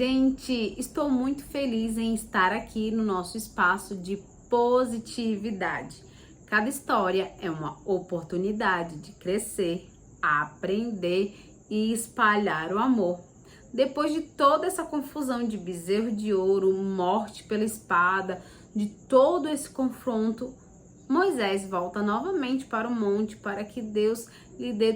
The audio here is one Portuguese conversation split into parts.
Gente, estou muito feliz em estar aqui no nosso espaço de positividade. Cada história é uma oportunidade de crescer, aprender e espalhar o amor. Depois de toda essa confusão de bezerro de ouro, morte pela espada, de todo esse confronto, Moisés volta novamente para o monte para que Deus lhe dê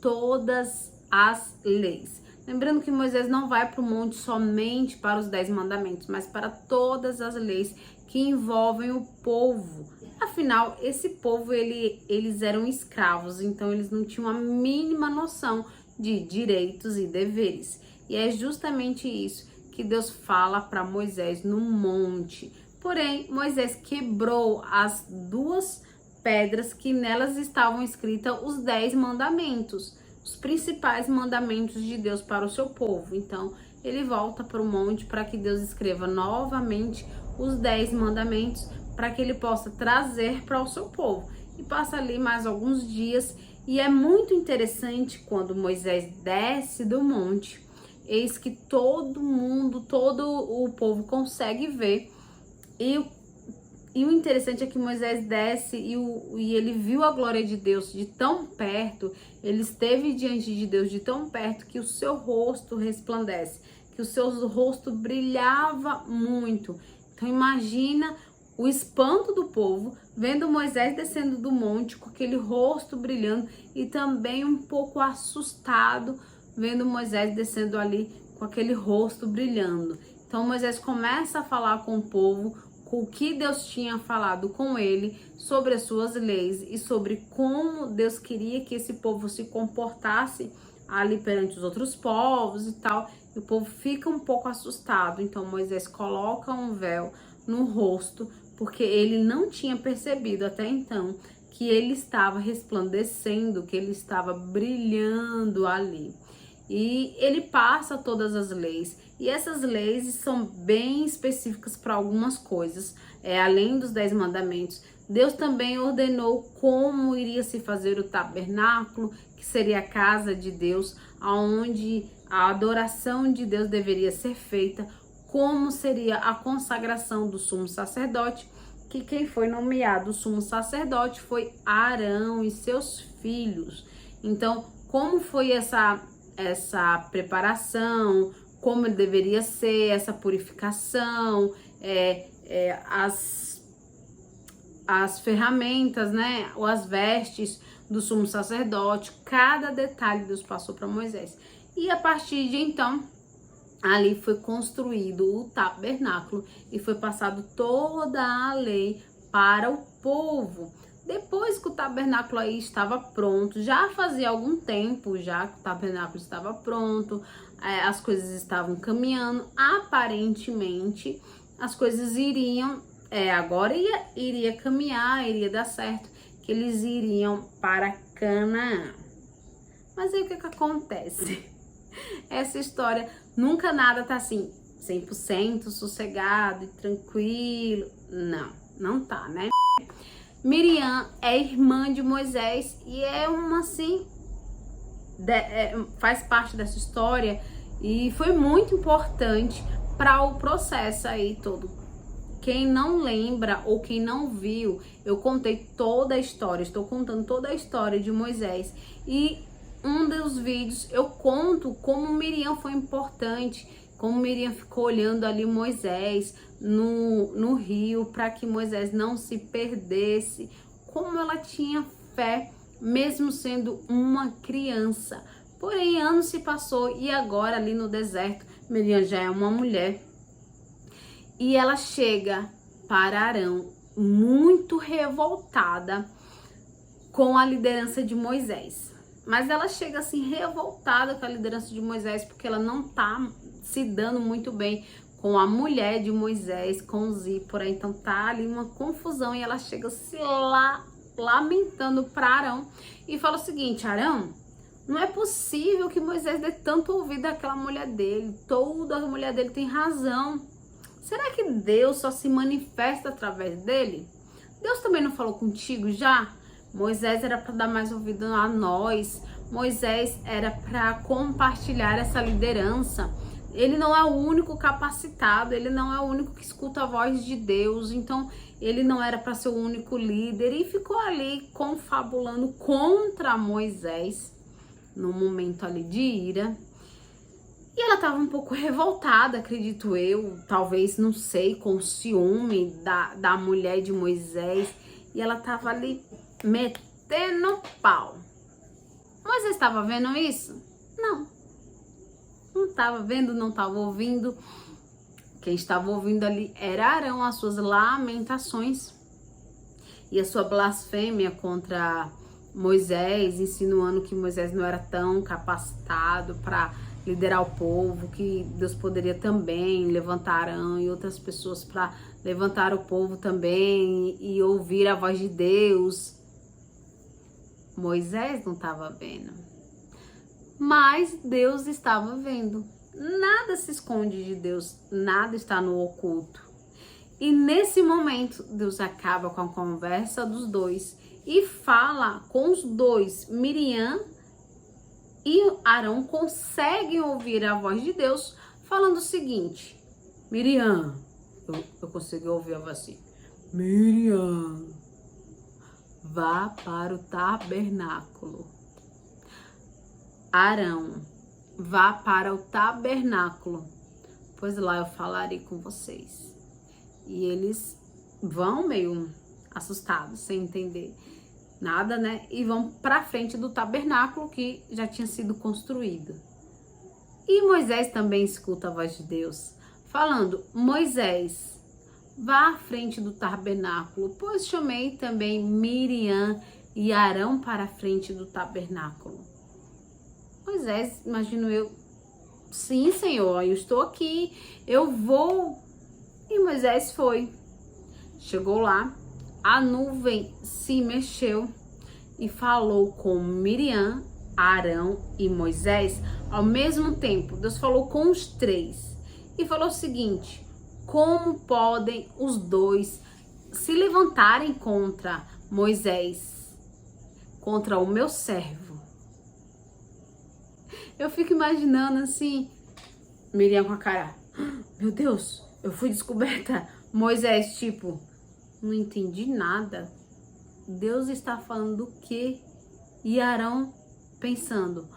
todas as leis. Lembrando que Moisés não vai para o monte somente para os 10 mandamentos, mas para todas as leis que envolvem o povo. Afinal, esse povo, eles eram escravos, então eles não tinham a mínima noção de direitos e deveres. E é justamente isso que Deus fala para Moisés no monte. Porém, Moisés quebrou as duas pedras que nelas estavam escritas os 10 mandamentos. Os principais mandamentos de Deus para o seu povo. Então, ele volta para o monte para que Deus escreva novamente os 10 mandamentos para que ele possa trazer para o seu povo. E passa ali mais alguns dias e é muito interessante quando Moisés desce do monte, eis que todo mundo, todo o povo consegue ver. E o interessante é que Moisés desce e ele viu a glória de Deus de tão perto, ele esteve diante de Deus de tão perto que o seu rosto resplandece, que o seu rosto brilhava muito. Então imagina o espanto do povo vendo Moisés descendo do monte com aquele rosto brilhando e também um pouco assustado vendo Moisés descendo ali com aquele rosto brilhando. Então Moisés começa a falar com o povo o que Deus tinha falado com ele sobre as suas leis e sobre como Deus queria que esse povo se comportasse ali perante os outros povos e tal. E o povo fica um pouco assustado. Então Moisés coloca um véu no rosto, porque ele não tinha percebido até então que ele estava resplandecendo, que ele estava brilhando ali. E ele passa todas as leis. E essas leis são bem específicas para algumas coisas. Além dos 10 mandamentos, Deus também ordenou como iria se fazer o tabernáculo, que seria a casa de Deus, onde a adoração de Deus deveria ser feita, como seria a consagração do sumo sacerdote, que quem foi nomeado sumo sacerdote foi Arão e seus filhos. Então, como foi essa preparação, como ele deveria ser, essa purificação, as ferramentas, né, ou as vestes do sumo sacerdote, cada detalhe Deus passou para Moisés. E a partir de então, ali foi construído o tabernáculo e foi passado toda a lei para o povo. Depois que o tabernáculo aí estava pronto, já fazia algum tempo já que o tabernáculo estava pronto, as coisas estavam caminhando, aparentemente as coisas iriam, agora iria caminhar, iria dar certo, que eles iriam para Canaã. Mas aí o que acontece? Essa história, nunca nada tá assim, 100% sossegado e tranquilo, não tá, né? Miriam é irmã de Moisés e é uma assim, faz parte dessa história e foi muito importante para o processo aí todo. Quem não lembra ou quem não viu, eu contei toda a história, estou contando toda a história de Moisés e um dos vídeos eu conto como Miriam foi importante, como Miriam ficou olhando ali Moisés no rio para que Moisés não se perdesse, como ela tinha fé mesmo sendo uma criança. Porém, anos se passou e agora ali no deserto, Miriam já é uma mulher e ela chega para Arão muito revoltada com a liderança de Moisés. Mas ela chega assim revoltada com a liderança de Moisés porque ela não tá se dando muito bem com a mulher de Moisés, com Zípora. Então tá ali uma confusão e ela chega se lamentando para Arão e fala o seguinte: Arão, não é possível que Moisés dê tanto ouvido àquela mulher dele, toda a mulher dele tem razão. Será que Deus só se manifesta através dele? Deus também não falou contigo já? Moisés era para dar mais ouvido a nós, Moisés era para compartilhar essa liderança. Ele não é o único capacitado, ele não é o único que escuta a voz de Deus, então ele não era para ser o único líder e ficou ali confabulando contra Moisés, num momento ali de ira. E ela estava um pouco revoltada, acredito eu, talvez, não sei, com o ciúme da mulher de Moisés, e ela estava ali metendo pau. Moisés estava vendo isso? Não. Não estava vendo, não estava ouvindo. Quem estava ouvindo ali era Arão, as suas lamentações e a sua blasfêmia contra Moisés, insinuando que Moisés não era tão capacitado para liderar o povo, que Deus poderia também levantar Arão e outras pessoas para levantar o povo também e ouvir a voz de Deus. Moisés não estava vendo, mas Deus estava vendo. Nada se esconde de Deus, nada está no oculto. E nesse momento, Deus acaba com a conversa dos dois e fala com os dois. Miriam e Arão conseguem ouvir a voz de Deus falando o seguinte: Miriam, eu consegui ouvir a voz assim: Miriam, vá para o tabernáculo. Arão, vá para o tabernáculo, pois lá eu falarei com vocês. E eles vão meio assustados, sem entender nada, né? E vão para frente do tabernáculo que já tinha sido construído. E Moisés também escuta a voz de Deus, falando: Moisés, vá à frente do tabernáculo, pois chamei também Miriam e Arão para a frente do tabernáculo. Moisés, imagino eu, sim, Senhor, eu estou aqui, eu vou. E Moisés foi. Chegou lá, a nuvem se mexeu e falou com Miriam, Arão e Moisés ao mesmo tempo. Deus falou com os três e falou o seguinte: como podem os dois se levantarem contra Moisés, contra o meu servo? Eu fico imaginando assim, Miriam com a cara: meu Deus, eu fui descoberta. Moisés, tipo, não entendi nada. Deus está falando do quê? E Arão pensando: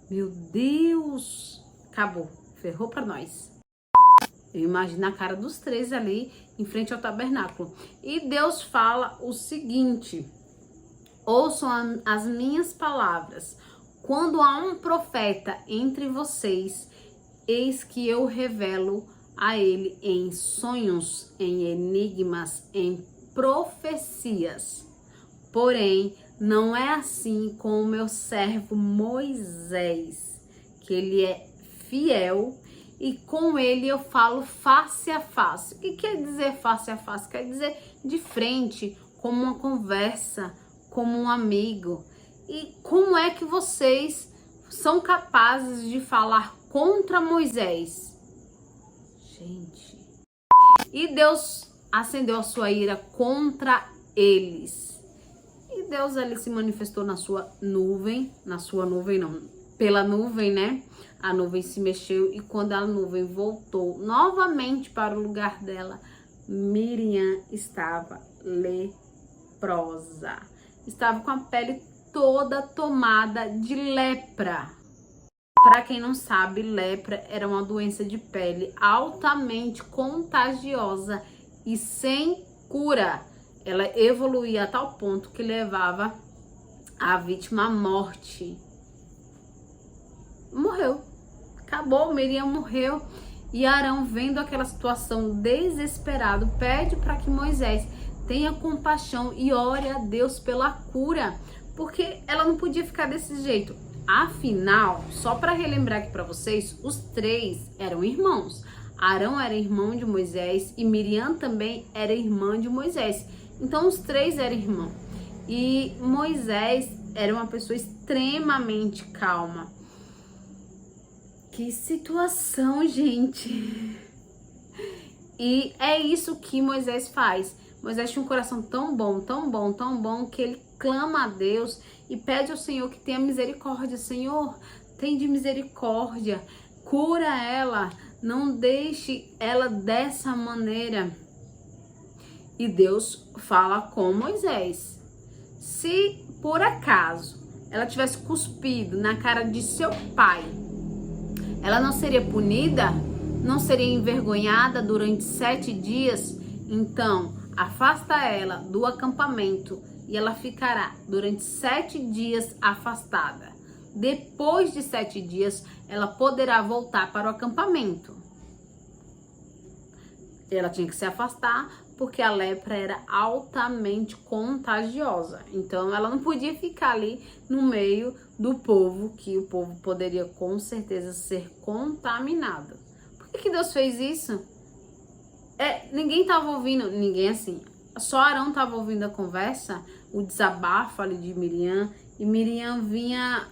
meu Deus, acabou, ferrou pra nós. Eu imagino a cara dos três ali em frente ao tabernáculo. E Deus fala o seguinte: ouçam as minhas palavras. Quando há um profeta entre vocês, eis que eu revelo a ele em sonhos, em enigmas, em profecias. Porém, não é assim com o meu servo Moisés, que ele é fiel e com ele eu falo face a face. O que quer dizer face a face? Quer dizer de frente, como uma conversa, como um amigo. E como é que vocês são capazes de falar contra Moisés? Gente. E Deus acendeu a sua ira contra eles. E Deus ali se manifestou na sua nuvem não, pela nuvem, né? A nuvem se mexeu e quando a nuvem voltou novamente para o lugar dela, Miriam estava leprosa. Estava com a pele toda tomada de lepra. Para quem não sabe, lepra era uma doença de pele altamente contagiosa e sem cura. Ela evoluía a tal ponto que levava a vítima à morte. Morreu. Acabou, Miriam morreu. E Arão, vendo aquela situação desesperado, pede para que Moisés tenha compaixão e ore a Deus pela cura. Porque ela não podia ficar desse jeito. Afinal, só para relembrar aqui para vocês, os três eram irmãos. Arão era irmão de Moisés e Miriam também era irmã de Moisés. Então, os três eram irmãos. E Moisés era uma pessoa extremamente calma. Que situação, gente! E é isso que Moisés faz. Moisés tinha um coração tão bom, tão bom, tão bom, que ele clama a Deus e pede ao Senhor que tenha misericórdia. Senhor, tem de misericórdia cura ela, não deixe ela dessa maneira. E Deus fala com Moisés: se por acaso ela tivesse cuspido na cara de seu pai, ela não seria punida? Não seria envergonhada durante 7 dias? Então, afasta ela do acampamento e ela ficará durante 7 dias afastada. Depois de 7 dias, ela poderá voltar para o acampamento. Ela tinha que se afastar porque a lepra era altamente contagiosa. Então, ela não podia ficar ali no meio do povo, que o povo poderia com certeza ser contaminado. Por que Deus fez isso? Ninguém estava ouvindo, ninguém assim. Só Arão estava ouvindo a conversa, o desabafo ali de Miriam. E Miriam vinha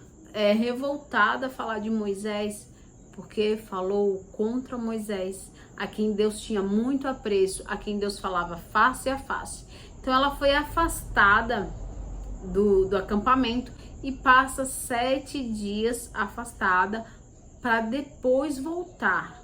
revoltada a falar de Moisés, porque falou contra Moisés, a quem Deus tinha muito apreço, a quem Deus falava face a face. Então ela foi afastada do acampamento e passa 7 dias afastada para depois voltar.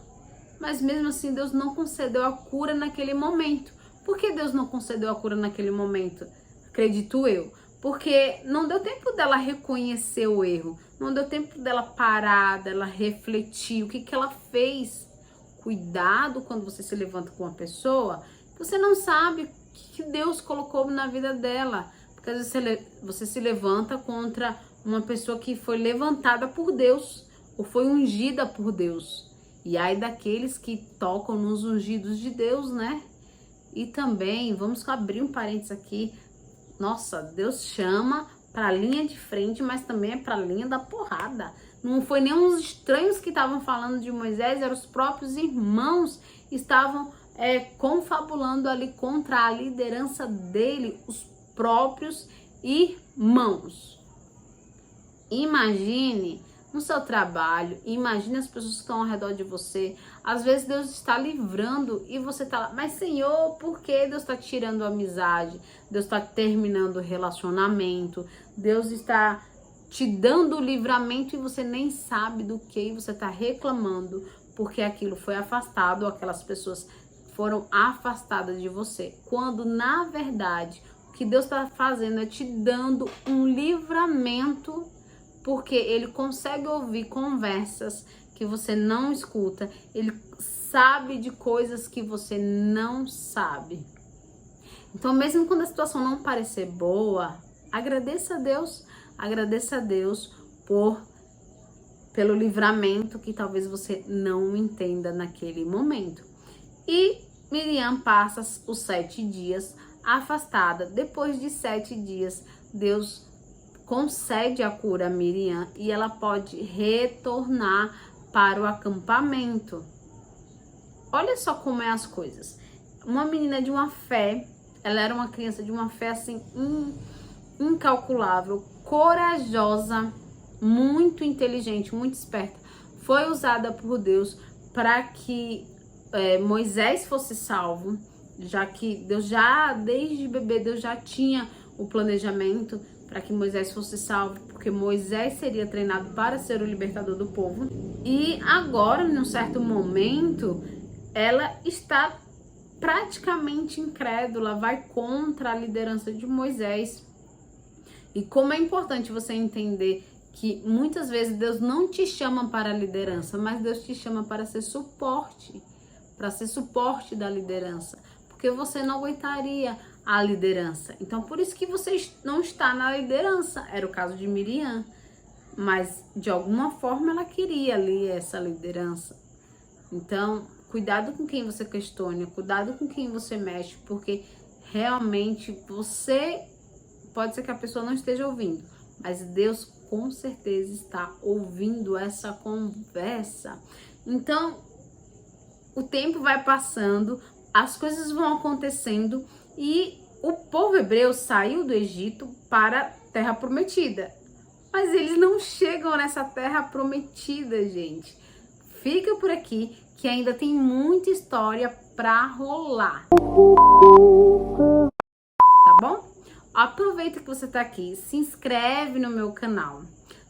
Mas mesmo assim Deus não concedeu a cura naquele momento. Por que Deus não concedeu a cura naquele momento? Acredito eu. Porque não deu tempo dela reconhecer o erro. Não deu tempo dela parar, dela refletir. O que ela fez? Cuidado quando você se levanta com uma pessoa, você não sabe o que Deus colocou na vida dela. Porque às vezes você se levanta contra uma pessoa que foi levantada por Deus, ou foi ungida por Deus. E aí daqueles que tocam nos ungidos de Deus, né? E também, vamos abrir um parênteses aqui. Nossa, Deus chama para a linha de frente, mas também é para a linha da porrada. Não foi nem os estranhos que estavam falando de Moisés, eram os próprios irmãos que estavam confabulando ali contra a liderança dele, os próprios irmãos. Imagine no seu trabalho, imagine as pessoas que estão ao redor de você. Às vezes Deus está livrando e você está lá, mas Senhor, por que Deus está tirando a amizade? Deus está terminando o relacionamento, Deus está te dando o livramento e você nem sabe do que você está reclamando, porque aquilo foi afastado, aquelas pessoas foram afastadas de você. Quando na verdade o que Deus está fazendo é te dando um livramento, porque Ele consegue ouvir conversas que você não escuta, Ele sabe de coisas que você não sabe. Então, mesmo quando a situação não parecer boa, agradeça a Deus pelo livramento que talvez você não entenda naquele momento. E Miriam passa os 7 dias afastada. Depois de 7 dias, Deus concede a cura a Miriam e ela pode retornar para o acampamento. Olha só como é as coisas. Uma menina de uma fé, ela era uma criança de uma fé assim incalculável, corajosa, muito inteligente, muito esperta. Foi usada por Deus para que Moisés fosse salvo, já que Deus desde bebê, Deus já tinha o planejamento para que Moisés fosse salvo, porque Moisés seria treinado para ser o libertador do povo. E agora, num certo momento, ela está praticamente incrédula, vai contra a liderança de Moisés. E como é importante você entender que muitas vezes Deus não te chama para a liderança, mas Deus te chama para ser suporte da liderança, porque você não aguentaria a liderança. Então, por isso que você não está na liderança. Era o caso de Miriam, mas de alguma forma ela queria ali essa liderança. Então, cuidado com quem você questiona, cuidado com quem você mexe, porque realmente pode ser que a pessoa não esteja ouvindo, mas Deus com certeza está ouvindo essa conversa. Então, o tempo vai passando, as coisas vão acontecendo e o povo hebreu saiu do Egito para a Terra Prometida. Mas eles não chegam nessa Terra Prometida, gente. Fica por aqui que ainda tem muita história para rolar. Tá bom? Aproveita que você tá aqui, se inscreve no meu canal,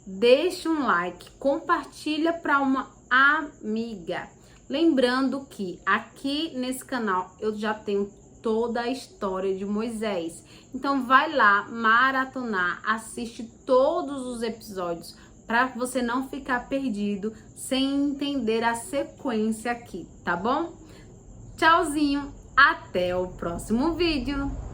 deixa um like, compartilha para uma amiga. Lembrando que aqui nesse canal eu já tenho toda a história de Moisés. Então vai lá maratonar, assiste todos os episódios para você não ficar perdido sem entender a sequência aqui, tá bom? Tchauzinho, até o próximo vídeo.